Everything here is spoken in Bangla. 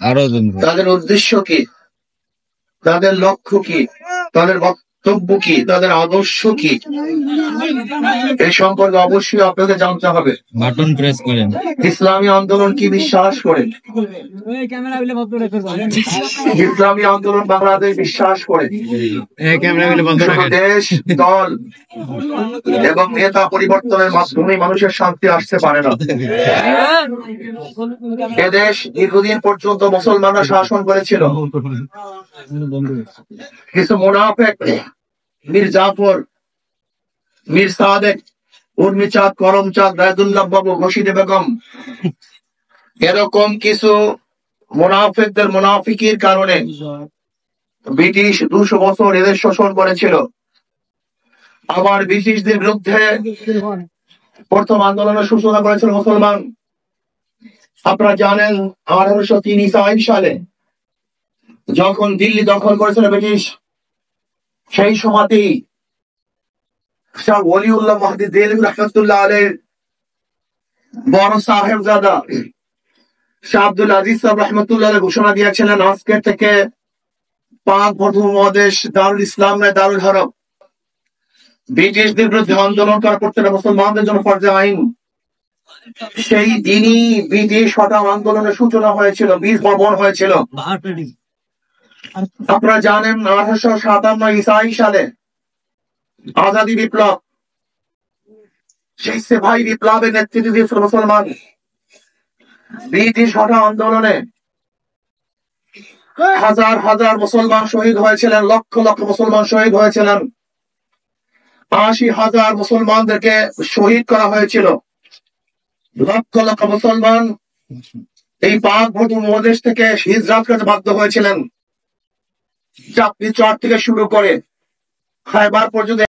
আরো তাদের উদ্দেশ্য কি, তাদের লক্ষ্য কি, তাদের বক্তব্য কি, তাদের আদর্শ কি, এই সম্পর্কে অবশ্যই আপনাকে জানতে হবে। বাটন প্রেস করেন। ইসলামী আন্দোলন কি বিশ্বাস করে? ইসলামী আন্দোলন বাংলাদেশ বিশ্বাস করে শুধু দেশ, দল এবং নেতা পরিবর্তনের মাধ্যমে মানুষের শান্তি আসতে পারে না। এদেশ দীর্ঘদিন পর্যন্ত মুসলমানরা শাসন করেছিল। কিছু মুনাফিক, মীর জাফর, মীর সাদেক, উর্মিচাঁদ, করমচাঁদ, রায়দুল্লাহ বাবু, রশিদে বেগম, এরকম কিছু মুনাফিকদের মুনাফিকির কারণে ব্রিটিশ 200 বছর এদের শোষণ করেছিল। আবার ব্রিটিশদের বিরুদ্ধে প্রথম আন্দোলনের সূচনা করেছিল মুসলমান। আপনারা জানেন 1803 সালে যখন দিল্লি দখল করেছিল ব্রিটিশ, সেই সময়তেই শাহ ওলিউল্লাহ মাহদি দেলভি রহমতুল্লাহ আলাইহির বড় সাহেবজাদা শাহ আব্দুল আজিজ সাহেব রহমতুল্লাহ আলাইহি ঘোষণা দিয়েছিলেন, আজকে থেকে পাক উপমহাদেশ দারুল ইসলাম নয়, দারুল হরব। ব্রিটিশদের বিরুদ্ধে আন্দোলন করা প্রত্যেকটা মুসলমানদের জন্য ফরজে আইন। সেই দিনই ব্রিটিশ হটাও আন্দোলনের সূচনা হয়েছিল, বীজ বপন হয়েছিল। আপনারা জানেন 1857 সালে আজাদী বিপ্লব, সেই সিপাহী বিপ্লবের নেতৃত্ব দিয়েছিল মুসলমান। ব্রিটিশ হটাও আন্দোলনে হাজার হাজার মুসলমান শহীদ হয়েছিলেন, লক্ষ লক্ষ মুসলমান শহীদ হয়েছিলেন। 80,000 মুসলমানদেরকে শহীদ করা হয়েছিল। লক্ষ লক্ষ মুসলমান এই পাক উপমহাদেশ থেকে হিজরত করতে বাধ্য হয়েছিলেন। চাঁদনী চর থেকে শুরু করে খায়বার পর্যন্ত